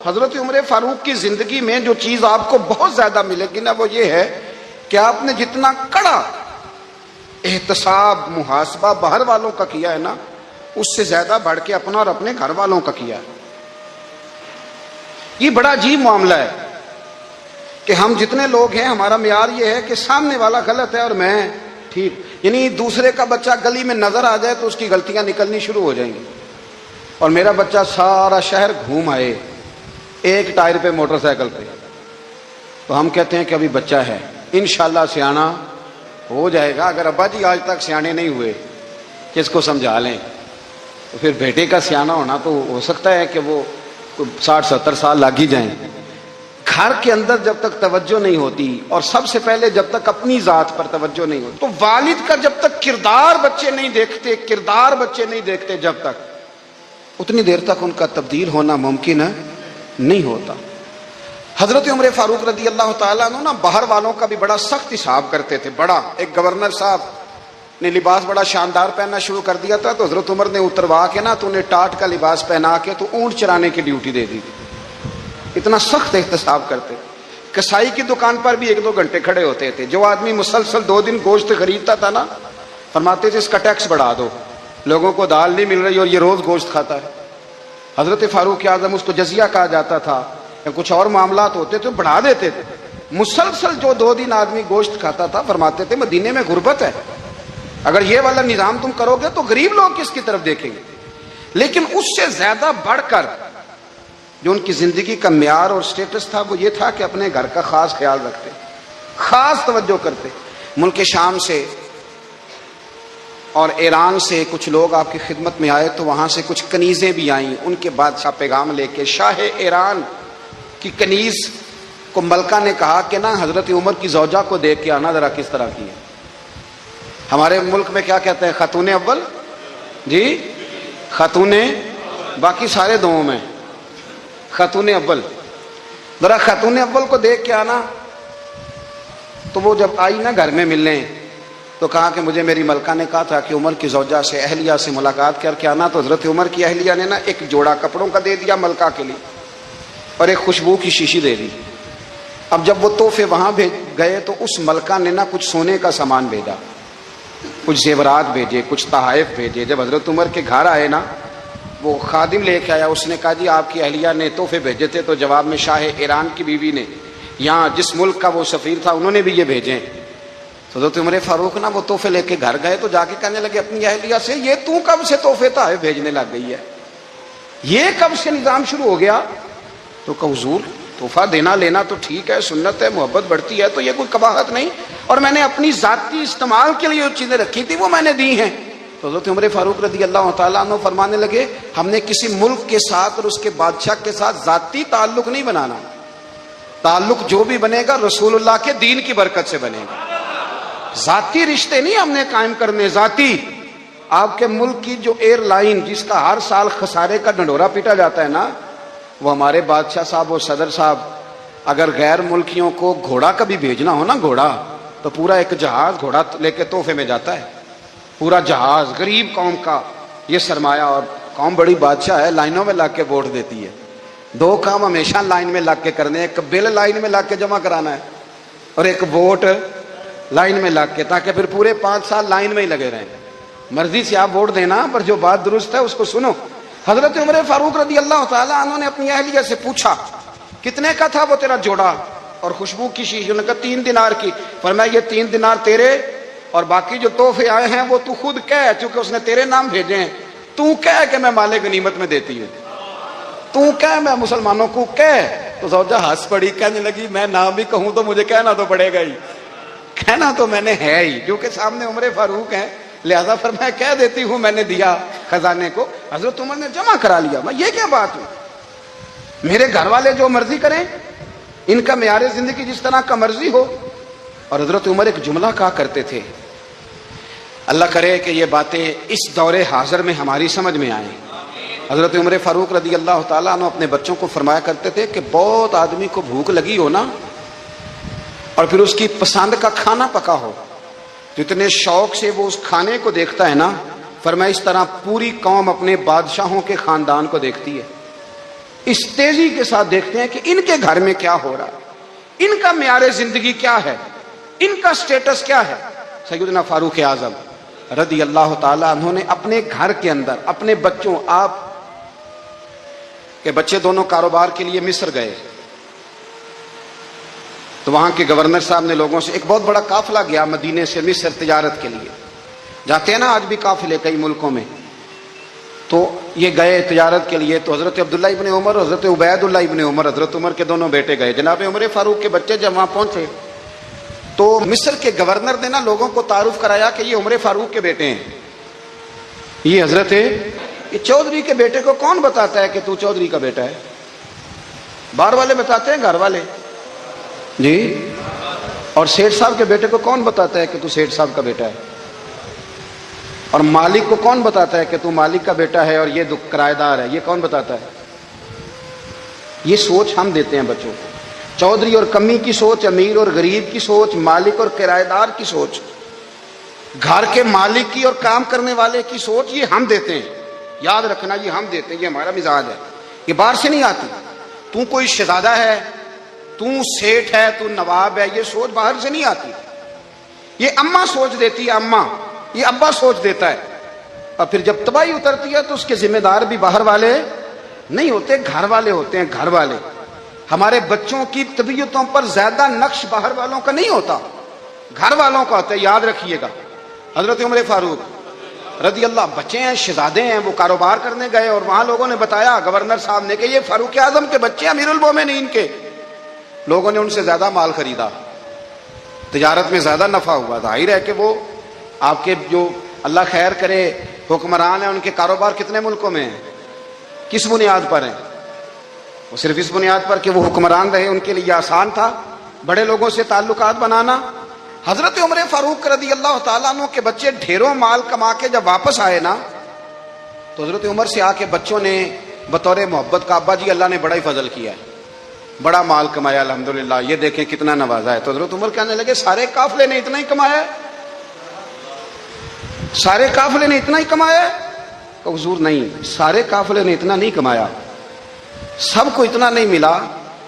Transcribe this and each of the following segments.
حضرت عمر فاروق کی زندگی میں جو چیز آپ کو بہت زیادہ ملے گی نا، وہ یہ ہے کہ آپ نے جتنا کڑا احتساب محاسبہ باہر والوں کا کیا ہے نا، اس سے زیادہ بڑھ کے اپنا اور اپنے گھر والوں کا کیا ہے۔ یہ بڑا عجیب معاملہ ہے کہ ہم جتنے لوگ ہیں، ہمارا معیار یہ ہے کہ سامنے والا غلط ہے اور میں ٹھیک، یعنی دوسرے کا بچہ گلی میں نظر آ جائے تو اس کی غلطیاں نکلنی شروع ہو جائیں گی، اور میرا بچہ سارا شہر گھوم آئے ایک ٹائر پہ موٹر سائیکل پہ، تو ہم کہتے ہیں کہ ابھی بچہ ہے، انشاءاللہ سیانا ہو جائے گا۔ اگر ابا جی آج تک سیانے نہیں ہوئے کس کو سمجھا لیں، تو پھر بیٹے کا سیانا ہونا تو ہو سکتا ہے کہ وہ 60-70 سال لگ ہی جائیں۔ گھر کے اندر جب تک توجہ نہیں ہوتی، اور سب سے پہلے جب تک اپنی ذات پر توجہ نہیں ہوتی، تو والد کا جب تک کردار بچے نہیں دیکھتے جب تک، اتنی دیر تک ان کا تبدیل ہونا ممکن نہیں ہوتا۔ حضرت عمر فاروق رضی اللہ تعالیٰ عنہ نا باہر والوں کا بھی بڑا سخت حساب کرتے تھے۔ بڑا ایک گورنر صاحب نے لباس بڑا شاندار پہننا شروع کر دیا تھا، تو حضرت عمر نے اتروا کے نا تو انہیں ٹاٹ کا لباس پہنا کے تو اونٹ چرانے کی ڈیوٹی دے دی تھی۔ اتنا سخت احتساب کرتے۔ کسائی کی دکان پر بھی 1-2 گھنٹے کھڑے ہوتے تھے۔ جو آدمی مسلسل 2 دن گوشت خریدتا تھا نا، فرماتے تھے اس کا ٹیکس بڑھا دو، لوگوں کو دال نہیں مل رہی اور یہ روز گوشت کھاتا ہے۔ حضرت فاروق اعظم، اس کو جزیہ کہا جاتا تھا، یا کچھ اور معاملات ہوتے تھے، بڑھا دیتے تھے۔ مسلسل جو 2 دن آدمی گوشت کھاتا تھا، فرماتے تھے مدینے میں غربت ہے، اگر یہ والا نظام تم کرو گے تو غریب لوگ کس کی طرف دیکھیں گے۔ لیکن اس سے زیادہ بڑھ کر جو ان کی زندگی کا معیار اور سٹیٹس تھا، وہ یہ تھا کہ اپنے گھر کا خاص خیال رکھتے، خاص توجہ کرتے۔ ملک شام سے اور ایران سے کچھ لوگ آپ کی خدمت میں آئے، تو وہاں سے کچھ کنیزیں بھی آئیں، ان کے بادشاہ پیغام لے کے۔ شاہ ایران کی کنیز کو ملکہ نے کہا کہ نا حضرت عمر کی زوجہ کو دیکھ کے آنا ذرا کس طرح کی ہے۔ ہمارے ملک میں کیا کہتے ہیں، خاتون اول، جی خاتون، باقی سارے دووں میں خاتون اول، ذرا خاتون اول کو دیکھ کے آنا۔ تو وہ جب آئی نا گھر میں ملنے، تو کہا کہ مجھے میری ملکہ نے کہا تھا کہ عمر کی زوجہ سے، اہلیہ سے ملاقات کر کے آنا۔ تو حضرت عمر کی اہلیہ نے نا ایک جوڑا کپڑوں کا دے دیا ملکہ کے لیے، اور ایک خوشبو کی شیشی دے دی۔ اب جب وہ تحفے وہاں بھیج گئے، تو اس ملکہ نے نا کچھ سونے کا سامان بھیجا، کچھ زیورات بھیجے، کچھ تحائف بھیجے۔ جب حضرت عمر کے گھر آئے نا، وہ خادم لے کے آیا، اس نے کہا جی آپ کی اہلیہ نے تحفے بھیجے تھے، تو جواب میں شاہ ایران کی بیوی نے، یہاں جس ملک کا وہ سفیر تھا، انہوں نے بھی یہ بھیجے۔ تو حضرت عمر فاروق نا وہ تحفے لے کے گھر گئے، تو جا کے کہنے لگے اپنی اہلیہ سے، یہ تو کب سے تحفے تحائف بھیجنے لگ گئی ہے، یہ کب سے نظام شروع ہو گیا؟ تو کہ حضور تحفہ دینا لینا تو ٹھیک ہے، سنت ہے، محبت بڑھتی ہے، تو یہ کوئی قباحت نہیں، اور میں نے اپنی ذاتی استعمال کے لیے جو چیزیں رکھی تھی وہ میں نے دی ہیں۔ تو حضرت عمر فاروق رضی اللہ تعالیٰ عنہ فرمانے لگے، ہم نے کسی ملک کے ساتھ اور اس کے بادشاہ کے ساتھ ذاتی تعلق نہیں بنانا، تعلق جو بھی بنے گا رسول اللہ کے دین کی برکت سے بنے گا۔ ذاتی رشتے نہیں ہم نے قائم کرنے، ذاتی۔ آپ کے ملک کی جو ایئر لائن جس کا ہر سال خسارے کا ڈنڈورا پیٹا جاتا ہے نا، وہ ہمارے بادشاہ صاحب اور صدر صاحب اگر غیر ملکیوں کو گھوڑا کبھی بھیجنا ہو نا، گھوڑا، تو پورا ایک جہاز گھوڑا لے کے تحفے میں جاتا ہے، پورا جہاز غریب قوم کا یہ سرمایہ۔ اور قوم بڑی بادشاہ ہے، لائنوں میں لگ کے ووٹ دیتی ہے۔ 2 کام ہمیشہ لائن میں لگ کے کرنے، ایک بل لائن میں لگ کے جمع کرانا ہے، اور ایک ووٹ لائن میں لگ کے، تاکہ پھر پورے 5 سال لائن میں ہی لگے رہیں۔ مرضی سے آپ ووٹ دینا، پر جو بات درست ہے اس کو سنو۔ حضرت عمر فاروق رضی اللہ تعالیٰ عنہ نے اپنی اہلیہ سے پوچھا کتنے کا تھا وہ تیرا جوڑا اور خوشبو کی شیشی؟ انہوں نے کہا 3 دینار کی۔ فرمایا یہ 3 دینار تیرے، اور باقی جو تحفے آئے ہیں وہ تو خود کہہ، چونکہ اس نے تیرے نام بھیجے ہیں، تو کہہ کہ میں مال غنیمت میں دیتی ہوں، تو کہہ میں مسلمانوں کو کہہ۔ تو زوجہ ہنس پڑی، کہنے لگی میں نام بھی کہوں تو مجھے کہنا تو پڑے گا ہی، کہنا تو میں نے ہے ہی، کیونکہ سامنے عمر فاروق ہیں، لہذا فرمایا کہہ دیتی ہوں میں نے دیا خزانے کو۔ حضرت عمر نے جمع کرا لیا۔ میں یہ کیا بات ہے، میرے گھر والے جو مرضی کریں، ان کا معیار زندگی جس طرح کا مرضی ہو۔ اور حضرت عمر ایک جملہ کہا کرتے تھے، اللہ کرے کہ یہ باتیں اس دور حاضر میں ہماری سمجھ میں آئیں۔ حضرت عمر فاروق رضی اللہ تعالیٰ عنہ اپنے بچوں کو فرمایا کرتے تھے کہ بہت آدمی کو بھوک لگی ہو نا، اور پھر اس کی پسند کا کھانا پکا ہو، تو اتنے شوق سے وہ اس کھانے کو دیکھتا ہے نا، فرمایا اس طرح پوری قوم اپنے بادشاہوں کے خاندان کو دیکھتی ہے۔ اس تیزی کے ساتھ دیکھتے ہیں کہ ان کے گھر میں کیا ہو رہا ہے، ان کا معیار زندگی کیا ہے، ان کا سٹیٹس کیا ہے۔ سیدنا فاروق اعظم رضی اللہ تعالی عنہ نے اپنے گھر کے اندر اپنے بچوں، آپ کے بچے دونوں کاروبار کے لیے مصر گئے تو وہاں کے گورنر صاحب نے لوگوں سے، ایک بہت بڑا قافلہ گیا مدینے سے مصر تجارت کے لیے، جاتے ہیں نا آج بھی قافلے کئی ملکوں میں، تو یہ گئے تجارت کے لیے، تو حضرت عبداللہ ابن عمر اور حضرت عبید اللہ ابن عمر، حضرت عمر کے دونوں بیٹے گئے، جناب عمر فاروق کے بچے جب وہاں پہنچے تو مصر کے گورنر نے نا لوگوں کو تعارف کرایا کہ یہ عمر فاروق کے بیٹے ہیں، یہ حضرت یہ چودھری کے بیٹے کو کون بتاتا ہے کہ تو چودھری کا بیٹا ہے؟ باہر والے بتاتے ہیں، گھر والے جی، اور سیٹھ صاحب کے بیٹے کو کون بتاتا ہے کہ تو سیٹھ صاحب کا بیٹا ہے؟ اور مالک کو کون بتاتا ہے کہ تو مالک کا بیٹا ہے اور یہ کرایہ دار ہے؟ یہ کون بتاتا ہے؟ یہ سوچ ہم دیتے ہیں بچوں کو، چودھری اور کمی کی سوچ، امیر اور غریب کی سوچ، مالک اور کرایہ دار کی سوچ، گھر کے مالک کی اور کام کرنے والے کی سوچ، یہ ہم دیتے ہیں، یاد رکھنا، یہ ہم دیتے ہیں، یہ ہمارا مزاج ہے، یہ باہر سے نہیں آتی۔ تو کوئی شہزادہ ہے، تو سیٹھ ہے، تو نواب ہے، یہ سوچ باہر سے نہیں آتی، یہ اماں سوچ دیتی ہے، اماں، یہ ابا سوچ دیتا ہے، اور پھر جب تباہی اترتی ہے تو اس کے ذمہ دار بھی باہر والے نہیں ہوتے، گھر والے ہوتے ہیں، گھر والے۔ ہمارے بچوں کی طبیعتوں پر زیادہ نقش باہر والوں کا نہیں ہوتا، گھر والوں کا ہوتا ہے، یاد رکھیے گا۔ حضرت عمر فاروق رضی اللہ، بچے ہیں، شہزادے ہیں، وہ کاروبار کرنے گئے اور وہاں لوگوں نے بتایا گورنر صاحب نے کہ یہ فاروق اعظم کے بچے ہیں، امیر المومنین کے۔ لوگوں نے ان سے زیادہ مال خریدا، تجارت میں زیادہ نفع ہوا، ظاہر ہے کہ وہ آپ کے جو اللہ خیر کرے حکمران ہیں، ان کے کاروبار کتنے ملکوں میں ہیں، کس بنیاد پر ہیں؟ وہ صرف اس بنیاد پر کہ وہ حکمران رہے، ان کے لیے آسان تھا بڑے لوگوں سے تعلقات بنانا۔ حضرت عمر فاروق رضی اللہ تعالیٰ عنہ کے بچے ڈھیروں مال کما کے جب واپس آئے نا، تو حضرت عمر سے آ کے بچوں نے بطور محبت کا، ابا جی اللہ نے بڑا ہی فضل کیا ہے، بڑا مال کمایا الحمدللہ، یہ دیکھیں کتنا نوازا ہے۔ تو حضرت عمر کہنے لگے سارے قافلے نے اتنا ہی کمایا ہے؟ سارے قافلے نے اتنا ہی کمایا ہے؟ کہ حضور نہیں، سارے قافلے نے اتنا نہیں کمایا، سب کو اتنا نہیں ملا۔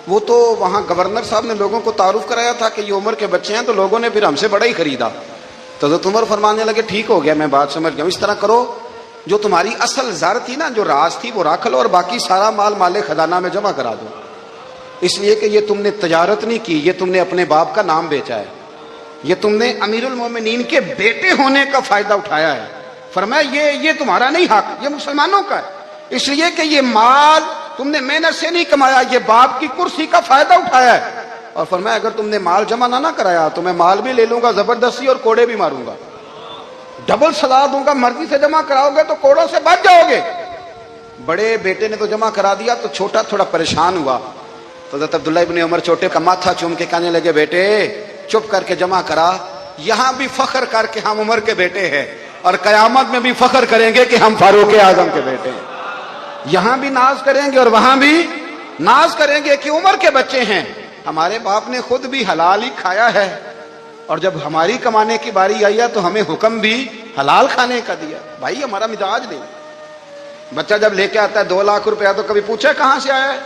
وہ تو وہاں گورنر صاحب نے لوگوں کو تعارف کرایا تھا کہ یہ عمر کے بچے ہیں، تو لوگوں نے پھر ہم سے بڑا ہی خریدا۔ تو حضرت عمر فرمانے لگے ٹھیک ہو گیا، میں بات سمجھ گیا، اس طرح کرو، جو تمہاری اصل زر تھی نا، جو راز تھی، وہ رکھ لو اور باقی سارا مال خزانہ میں جمع کرا دو، اس لیے کہ یہ تم نے تجارت نہیں کی، یہ تم نے اپنے باپ کا نام بیچا ہے، یہ تم نے امیر المومنین کے بیٹے ہونے کا فائدہ اٹھایا ہے۔ فرمایا یہ تمہارا نہیں حق، یہ مسلمانوں کا ہے، اس لیے کہ یہ مال تم نے محنت سے نہیں کمایا، یہ باپ کی کرسی کا فائدہ اٹھایا ہے۔ اور فرمایا اگر تم نے مال جمع نہ کرایا تو میں مال بھی لے لوں گا زبردستی اور کوڑے بھی ماروں گا، ڈبل سزا دوں گا، مرضی سے جمع کراؤ گے تو کوڑوں سے بچ جاؤ گے۔ بڑے بیٹے نے تو جمع کرا دیا، تو چھوٹا تھوڑا پریشان ہوا، تو حضرت عبداللہ ابن عمر چھوٹے کا ماتھا چوم کے کہنے لگے بیٹے چپ کر کے جمع کرا، یہاں بھی فخر کر کے ہم عمر کے بیٹے ہیں، اور قیامت میں بھی فخر کریں گے کہ ہم فاروق اعظم کے بیٹے ہیں، یہاں بھی ناز کریں گے اور وہاں بھی ناز کریں گے کہ عمر کے بچے ہیں۔ ہمارے باپ نے خود بھی حلال ہی کھایا ہے، اور جب ہماری کمانے کی باری آئی ہے تو ہمیں حکم بھی حلال کھانے کا دیا۔ بھائی ہمارا مزاج نہیں، بچہ جب لے کے آتا ہے 2 لاکھ روپیہ تو کبھی پوچھے کہاں سے آیا ہے؟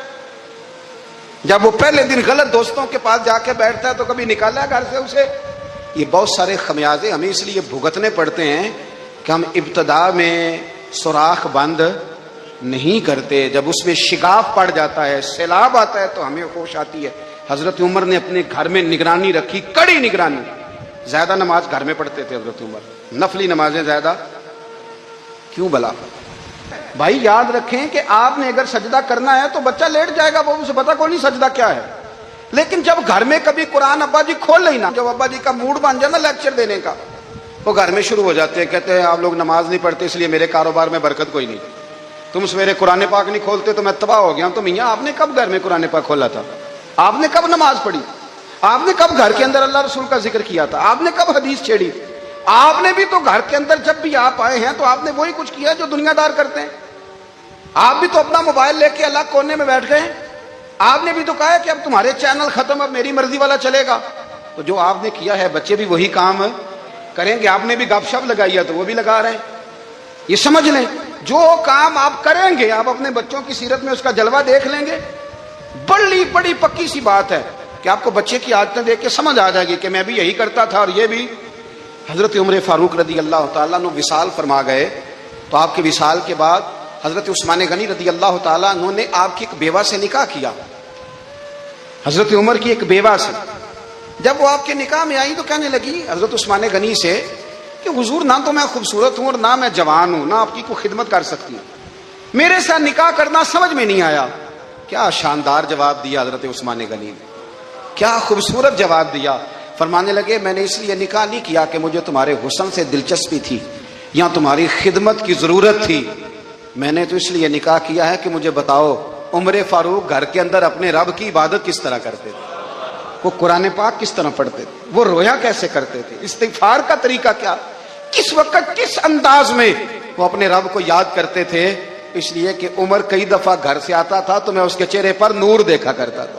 جب وہ پہلے دن غلط دوستوں کے پاس جا کے بیٹھتا ہے تو کبھی نکالا ہے گھر سے اسے؟ یہ بہت سارے خمیازے ہمیں اس لیے بھگتنے پڑتے ہیں کہ ہم ابتدا میں سوراخ بند نہیں کرتے، جب اس میں شگاف پڑ جاتا ہے، سیلاب آتا ہے تو ہمیں ہوش آتی ہے۔ حضرت عمر نے اپنے گھر میں نگرانی رکھی، کڑی نگرانی، زیادہ نماز گھر میں پڑھتے تھے حضرت عمر، نفلی نمازیں زیادہ کیوں بلا؟ بھائی یاد رکھیں کہ آپ نے اگر سجدہ کرنا ہے تو بچہ لیٹ جائے گا، وہ اسے پتا کو نہیں سجدہ کیا ہے، لیکن جب گھر میں کبھی قرآن ابا جی کھول لینا، جب ابا جی کا موڈ بن جائے نا لیکچر دینے کا، وہ گھر میں شروع ہو جاتے ہیں، کہتے ہیں آپ لوگ نماز نہیں پڑھتے اس لیے میرے کاروبار میں برکت کوئی نہیں، تم سویرے قرآن پاک نہیں کھولتے تو میں تباہ ہو گیا ہوں۔ تو میاں آپ نے کب گھر میں قرآن پاک کھولا تھا؟ آپ نے کب نماز پڑھی؟ آپ نے کب گھر کے اندر اللہ رسول کا ذکر کیا تھا؟ آپ نے کب حدیث چھیڑی؟ آپ نے بھی تو گھر کے اندر جب بھی آپ آئے ہیں تو آپ نے وہی کچھ کیا جو دنیا دار کرتے ہیں، آپ بھی تو اپنا موبائل لے کے الگ کونے میں بیٹھ گئے، آپ نے بھی تو کہا ہے کہ اب تمہارے چینل ختم، اب میری مرضی والا چلے گا۔ تو جو آپ نے کیا ہے بچے بھی وہی کام کریں گے، آپ نے بھی گپ شپ لگائی ہے تو وہ بھی لگا رہے ہیں، یہ سمجھ لیں۔ جو کام آپ کریں گے آپ اپنے بچوں کی سیرت میں اس کا جلوہ دیکھ لیں گے. بڑی پکی سی بات ہے کہ آپ کو بچے کی عادتیں دیکھ کے سمجھ آ جائے گی کہ میں بھی یہی کرتا تھا اور یہ بھی. حضرت عمر فاروق رضی اللہ تعالیٰ عنہ وصال فرما گئے تو آپ کے وصال کے بعد حضرت عثمان غنی رضی اللہ تعالیٰ عنہ نے آپ کی ایک بیوہ سے نکاح کیا. حضرت عمر کی ایک بیوہ سے جب وہ آپ کے نکاح میں آئی تو کہنے لگی حضرت عثمان غنی سے کہ حضور نہ تو میں خوبصورت ہوں اور نہ میں جوان ہوں، نہ آپ کی کوئی خدمت کر سکتی ہوں، میرے ساتھ نکاح کرنا سمجھ میں نہیں آیا. کیا شاندار جواب دیا حضرت عثمان غنی نے، کیا خوبصورت جواب دیا. فرمانے لگے میں نے اس لیے نکاح نہیں کیا کہ مجھے تمہارے حسن سے دلچسپی تھی یا تمہاری خدمت کی ضرورت تھی، میں نے تو اس لیے نکاح کیا ہے کہ مجھے بتاؤ عمر فاروق گھر کے اندر اپنے رب کی عبادت کس طرح کرتے تھے، وہ قرآن پاک کس طرح پڑھتے تھے، وہ رویا کیسے کرتے تھے، استغفار کا طریقہ کیا، کس وقت کس انداز میں وہ اپنے رب کو یاد کرتے تھے. اس لیے کہ عمر کئی دفعہ گھر سے آتا تھا تو میں اس کے چہرے پر نور دیکھا کرتا تھا،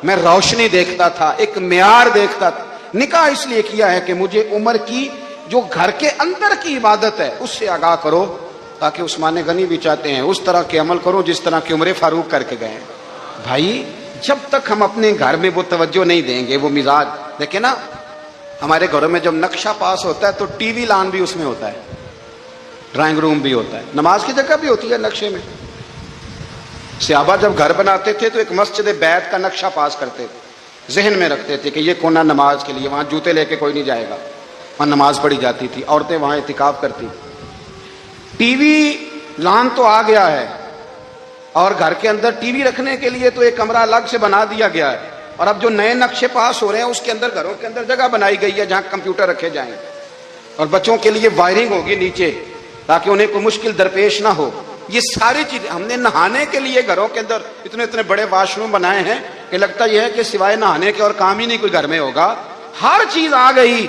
میں روشنی دیکھتا تھا، ایک معیار دیکھتا تھا. نکاح اس لیے کیا ہے کہ مجھے عمر کی جو گھر کے اندر کی عبادت ہے اس سے آگاہ کرو، تاکہ عثمان غنی بھی چاہتے ہیں اس طرح کے عمل کرو جس طرح کہ عمر فاروق کر کے گئے ہیں. بھائی جب تک ہم اپنے گھر میں وہ توجہ نہیں دیں گے، وہ مزاج دیکھیں نا، ہمارے گھروں میں جب نقشہ پاس ہوتا ہے تو ٹی وی لان بھی اس میں ہوتا ہے، ڈرائنگ روم بھی ہوتا ہے، نماز کی جگہ بھی ہوتی ہے نقشے میں. صحابہ جب گھر بناتے تھے تو ایک مسجد بیت کا نقشہ پاس کرتے تھے، ذہن میں رکھتے تھے کہ یہ کونا نماز کے لیے، وہاں جوتے لے کے کوئی نہیں جائے گا، وہاں نماز پڑھی جاتی تھی، عورتیں وہاں اعتکاف کرتی. ٹی وی لان تو آ گیا ہے اور گھر کے اندر ٹی وی رکھنے کے لیے تو ایک کمرہ الگ سے بنا دیا گیا ہے، اور اب جو نئے نقشے پاس ہو رہے ہیں اس کے اندر گھروں کے اندر جگہ بنائی گئی ہے جہاں کمپیوٹر رکھے جائیں، اور بچوں کے لیے وائرنگ ہوگی نیچے تاکہ انہیں کوئی مشکل درپیش نہ ہو. یہ ساری چیزیں ہم نے نہانے کے لیے گھروں کے اندر اتنے بڑے واش روم بنائے ہیں کہ لگتا یہ ہے کہ سوائے نہانے کے اور کام ہی نہیں کوئی گھر میں ہوگا. ہر چیز آ گئی،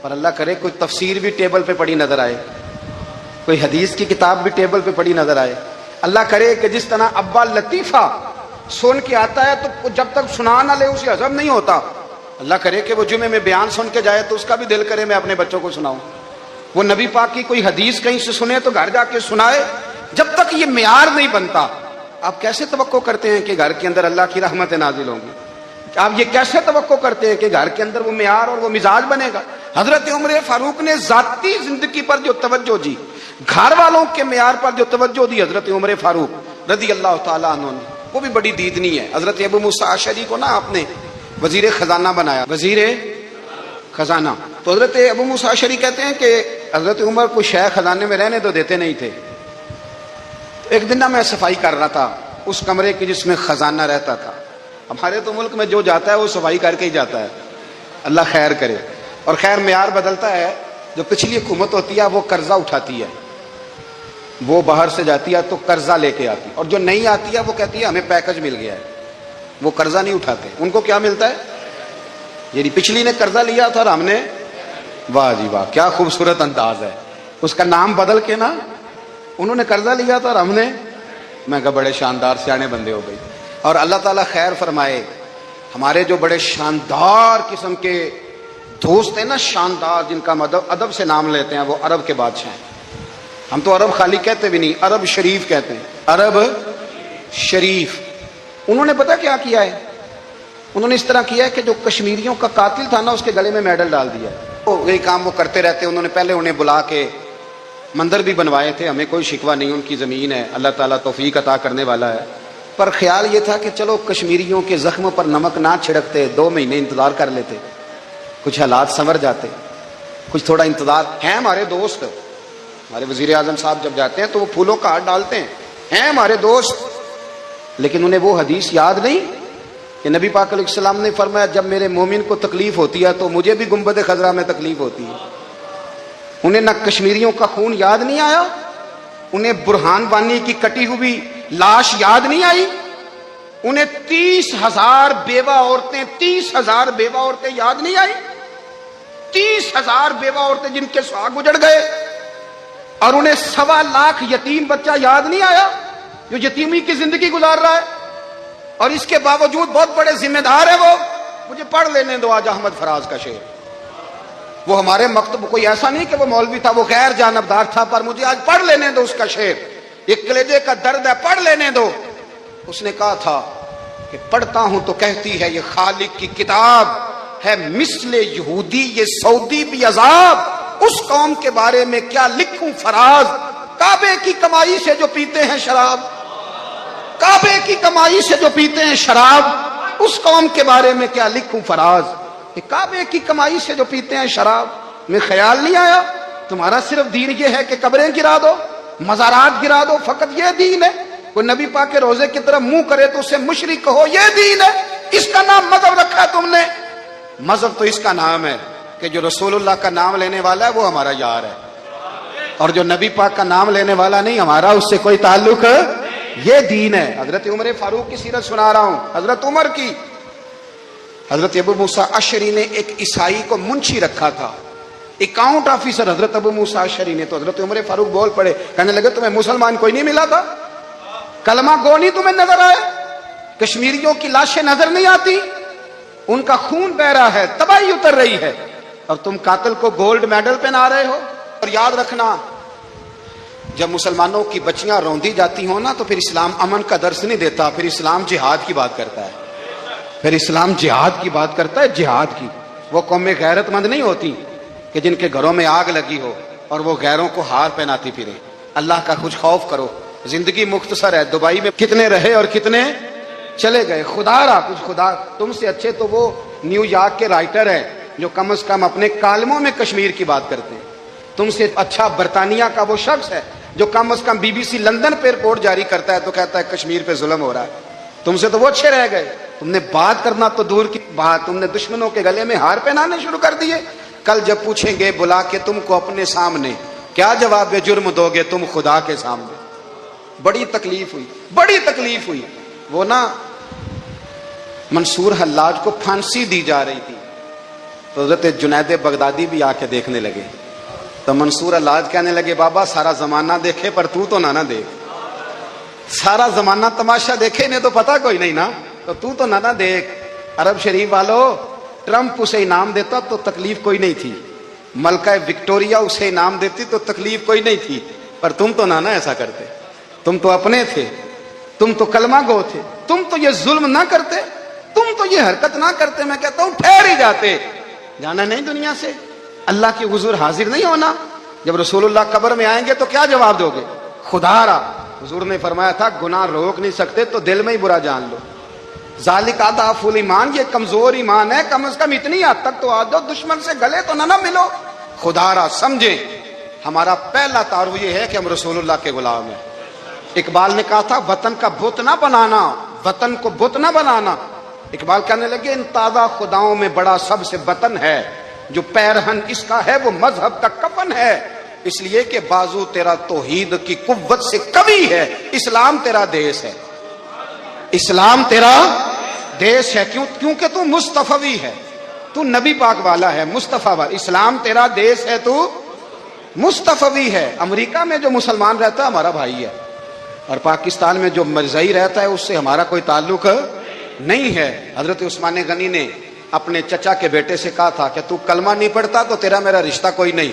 پر اللہ کرے کوئی تفسیر بھی ٹیبل پہ پڑی نظر آئے، کوئی حدیث کی کتاب بھی ٹیبل پہ پڑی نظر آئے. اللہ کرے کہ جس طرح ابا لطیفہ سن کے آتا ہے تو جب تک سنا نہ لے اسے ہضم نہیں ہوتا، اللہ کرے کہ وہ جمعے میں بیان سن کے جائے تو اس کا بھی دل کرے میں اپنے بچوں کو سناؤں. وہ نبی پاک کی کوئی حدیث کہیں سے سنے تو گھر جا کے سنائے. جب تک یہ معیار نہیں بنتا آپ کیسے توقع کرتے ہیں کہ گھر کے اندر اللہ کی رحمتیں نازل ہوں گی؟ آپ یہ کیسے توقع کرتے ہیں کہ گھر کے اندر وہ معیار اور وہ مزاج بنے گا؟ حضرت عمر فاروق نے ذاتی زندگی پر جو توجہ دی، گھر والوں کے معیار پر جو توجہ دی حضرت عمر فاروق رضی اللہ تعالیٰ عنہ نے، وہ بھی بڑی دیدنی ہے. حضرت ابو موسیٰ اشعری کو نا آپ نے وزیر خزانہ بنایا، وزیر خزانہ. تو حضرت ابو موسیٰ اشعری کہتے ہیں کہ حضرت عمر کو شیخ خزانے میں رہنے تو دیتے نہیں تھے. ایک دن میں صفائی کر رہا تھا اس کمرے کی جس میں خزانہ رہتا تھا. ہمارے تو ملک میں جو جاتا ہے وہ صفائی کر کے ہی جاتا ہے، اللہ خیر کرے. اور خیر معیار بدلتا ہے. جو پچھلی حکومت ہوتی ہے وہ قرضہ اٹھاتی ہے، وہ باہر سے جاتی ہے تو قرضہ لے کے آتی، اور جو نہیں آتی ہے وہ کہتی ہے ہمیں پیکج مل گیا ہے. وہ قرضہ نہیں اٹھاتے، ان کو کیا ملتا ہے؟ یعنی پچھلی نے قرضہ لیا تھا اور ہم نے، واہ جی واہ کیا خوبصورت انداز ہے. اس کا نام بدل کے نا، انہوں نے قرضہ لیا تھا اور ہم نے، میں کہا بڑے شاندار سیانے بندے ہو گئی. اور اللہ تعالیٰ خیر فرمائے، ہمارے جو بڑے شاندار قسم کے دوست ہیں نا، شاندار جن کا ادب سے نام لیتے ہیں، وہ عرب کے بادشاہ ہیں. ہم تو عرب خالی کہتے بھی نہیں، عرب شریف کہتے ہیں، عرب شریف. انہوں نے پتا کیا کیا ہے؟ انہوں نے اس طرح کیا ہے کہ جو کشمیریوں کا قاتل تھا نا اس کے گلے میں میڈل ڈال دیا. یہی کام وہ کرتے رہتے. انہوں نے پہلے انہیں بلا کے مندر بھی بنوائے تھے، ہمیں کوئی شکوہ نہیں، ان کی زمین ہے، اللہ تعالیٰ توفیق عطا کرنے والا ہے. پر خیال یہ تھا کہ چلو کشمیریوں کے زخم پر نمک نہ چھڑکتے، 2 مہینے انتظار کر لیتے، کچھ حالات سنور جاتے، کچھ تھوڑا انتظار. ہیں ہمارے دوست، ہمارے وزیر اعظم صاحب جب جاتے ہیں تو وہ پھولوں کا ہار ڈالتے ہیں ہمارے دوست. لیکن انہیں وہ حدیث یاد نہیں کہ نبی پاک علیہ السلام نے فرمایا جب میرے مومن کو تکلیف ہوتی ہے تو مجھے بھی گنبد خضرا میں تکلیف ہوتی ہے. انہیں نہ کشمیریوں کا خون یاد نہیں آیا، انہیں برہان وانی کی کٹی ہوئی لاش یاد نہیں آئی، انہیں 30,000 بیوہ عورتیں یاد نہیں آئی، 30,000 بیوہ عورتیں جن کے سہاگ اجڑ گئے، اور انہیں 1.25 لاکھ یتیم بچہ یاد نہیں آیا جو یتیمی کی زندگی گزار رہا ہے. اور اس کے باوجود بہت بڑے ذمہ دار ہے وہ. مجھے پڑھ لینے دو آج احمد فراز کا شعر. وہ ہمارے مکتب کوئی ایسا نہیں کہ وہ مولوی تھا، وہ غیر جانبدار تھا، پر مجھے آج پڑھ لینے دو اس کا شعر، ایک کلیجے کا درد ہے، پڑھ لینے دو۔ اس نے کہا تھا کہ پڑھتا ہوں تو کہتی ہے یہ خالق کی کتاب ہے، مثل یہودی یہ سعودی بھی عذاب، اس قوم کے بارے میں کیا لکھوں فراز، کعبے کی کمائی سے جو پیتے ہیں شراب، کعبے کی کمائی سے جو پیتے ہیں شراب، اس قوم کے بارے میں کیا لکھوں فراز، کہ کعبے کی کمائی سے جو پیتے ہیں شراب۔ میں خیال نہیں آیا تمہارا صرف دین یہ ہے کہ قبریں گرا دو، مزارات گرا دو، فقط یہ دین ہے؟ کوئی نبی پاک کے روزے کی طرف منہ کرے تو اسے مشرک کہو، یہ دین ہے؟ اس کا نام مذہب رکھا ہے تم نے؟ مذہب تو اس کا نام ہے کہ جو رسول اللہ کا نام لینے والا ہے وہ ہمارا یار ہے، اور جو نبی پاک کا نام لینے والا نہیں، ہمارا اس سے کوئی تعلق ہے، یہ دین ہے۔ حضرت عمر فاروق کی سیرت سنا رہا ہوں، حضرت عمر کی۔ حضرت ابو موسیٰ اشعری نے ایک عیسائی کو منشی رکھا تھا، اکاؤنٹ آفیسر حضرت ابو موسیٰ اشعری نے۔ تو حضرت عمر فاروق بول پڑے، کہنے لگے تمہیں مسلمان کوئی نہیں ملا تھا؟ کلمہ گو نہیں تمہیں نظر آئے؟ کشمیریوں کی لاشیں نظر نہیں آتی؟ ان کا خون بہ رہا ہے، تباہی اتر رہی ہے، اور تم قاتل کو گولڈ میڈل پہنا رہے ہو؟ اور یاد رکھنا، جب مسلمانوں کی بچیاں روندی جاتی ہوں نا تو پھر اسلام امن کا درس نہیں دیتا، پھر اسلام جہاد کی بات کرتا ہے، پھر اسلام جہاد کی بات کرتا ہے، جہاد کی۔ وہ قومیں غیرت مند نہیں ہوتی کہ جن کے گھروں میں آگ لگی ہو اور وہ غیروں کو ہار پہناتی پھرے۔ اللہ کا کچھ خوف کرو، زندگی مختصر ہے۔ دبئی میں کتنے رہے اور کتنے چلے گئے، خدا را کچھ خدا تم سے اچھے تو وہ نیو یارک کے رائٹر ہیں جو کم از کم اپنے کالموں میں کشمیر کی بات کرتے ہیں، تم سے اچھا برطانیہ کا وہ شخص ہے جو کم از کم BBC لندن پہ رپورٹ جاری کرتا ہے تو کہتا ہے کشمیر پہ ظلم ہو رہا ہے، تم سے تو وہ اچھے رہ گئے۔ تم نے بات کرنا تو دور کی بات، تم نے دشمنوں کے گلے میں ہار پہنانے شروع کر دیے۔ کل جب پوچھیں گے بلا کے تم کو اپنے سامنے، کیا جواب جرم دو گے تم خدا کے سامنے؟ بڑی تکلیف ہوئی، بڑی تکلیف ہوئی۔ وہ نا منصور حلاج کو پھانسی دی جا رہی تھی تو حضرت جنید بغدادی بھی آ کے دیکھنے لگے، تو منصور حلاج کہنے لگے بابا سارا زمانہ دیکھے پر تو نہ دیکھ، سارا زمانہ تماشا دیکھے انہیں تو پتا کوئی نہیں نا، تو نہ دیکھ۔ عرب شریف والو، ٹرمپ اسے انعام دیتا تو تکلیف کوئی نہیں تھی، ملکہ وکٹوریا اسے انعام دیتی تو تکلیف کوئی نہیں تھی، پر تم تو نہ ایسا کرتے، تم تو اپنے تھے، تم تو کلمہ گو تھے، تم تو یہ ظلم نہ کرتے، تم تو یہ حرکت نہ کرتے، میں کہتا ہوں ٹھہر ہی جاتے۔ جانا نہیں دنیا سے، اللہ کے حضور حاضر نہیں ہونا۔ جب رسول اللہ قبر میں آئیں گے تو کیا جواب دو گے؟ خدا را حضور نے فرمایا تھا گناہ روک نہیں سکتے تو دل میں ہی برا جان لو، ذالک اضعف الایمان، یہ کمزور ایمان ہے، کم از کم اتنی حد تک تو آ جاؤ، دشمن سے گلے تو نہ ملو۔ خدا را سمجھیں، ہمارا پہلا تعارف یہ ہے کہ ہم رسول اللہ کے غلام ہیں۔ اقبال نے کہا تھا وطن کا بت نہ بنانا، وطن کو بت نہ بنانا۔ اقبال کہنے لگے ان تازہ خداؤں میں بڑا سب سے وطن ہے، جو پیرہن اس کا ہے وہ مذہب کا کفن ہے، اس لیے کہ بازو تیرا توحید کی قوت سے قوی ہے، اسلام تیرا دیس ہے، اسلام تیرا دیس ہے، کیونکہ تو مصطفی ہے، تو نبی پاک والا ہے، مصطفیٰ والا، اسلام تیرا دیس ہے، تو مصطفی ہے۔ امریکہ میں جو مسلمان رہتا ہے ہمارا بھائی ہے، اور پاکستان میں جو مرزائی رہتا ہے اس سے ہمارا کوئی تعلق نہیں ہے۔ حضرت عثمان غنی نے اپنے چچا کے بیٹے سے کہا تھا کہ تو کلمہ نہیں پڑھتا تو تیرا میرا رشتہ کوئی نہیں،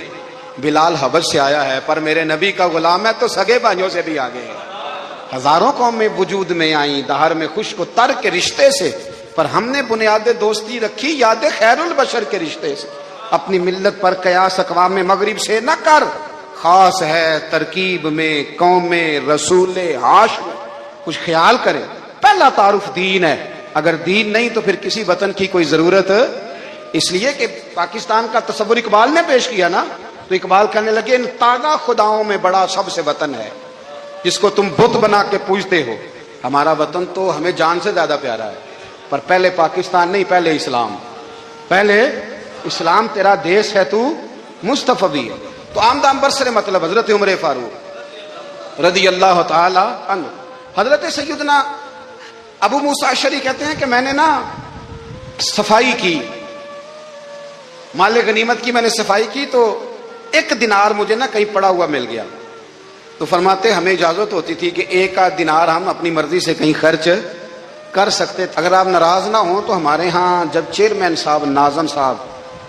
بلال حبش سے آیا ہے پر میرے نبی کا غلام ہے تو سگے بھائیوں سے بھی آگے ہے۔ ہزاروں قومیں وجود میں آئیں دہر میں خوش کو تر کے رشتے سے، پر ہم نے بنیاد دوستی رکھی یاد خیر البشر کے رشتے سے۔ اپنی ملت پر قیاس اقوام مغرب سے نہ کر، خاص ہے ترکیب میں قوم رسول ہاشم، کچھ خیال کرے۔ پہلا تعارف دین ہے، اگر دین نہیں تو پھر کسی وطن کی کوئی ضرورت، اس لیے کہ پاکستان کا تصور اقبال نے پیش کیا نا، تو اقبال کہنے لگے ان تازہ خداؤں میں بڑا سب سے وطن ہے جس کو تم بت بنا کے پوجتے ہو۔ ہمارا وطن تو ہمیں جان سے زیادہ پیارا ہے، پر پہلے پاکستان نہیں، پہلے اسلام، پہلے اسلام تیرا دیس ہے، تو مصطفی ہے۔ تو آمدہ برسر مطلب حضرت عمر فاروق رضی اللہ تعالی عنہ۔ حضرت سیدنا ابو موسیٰ اشعری کہتے ہیں کہ میں نے نا صفائی کی، مال غنیمت کی میں نے صفائی کی تو ایک دینار مجھے نا کہیں پڑا ہوا مل گیا، تو فرماتے ہمیں اجازت ہوتی تھی کہ ایک آدھ دینار ہم اپنی مرضی سے کہیں خرچ کر سکتے، اگر آپ ناراض نہ ہوں تو ہمارے ہاں جب چیئرمین صاحب ناظم صاحب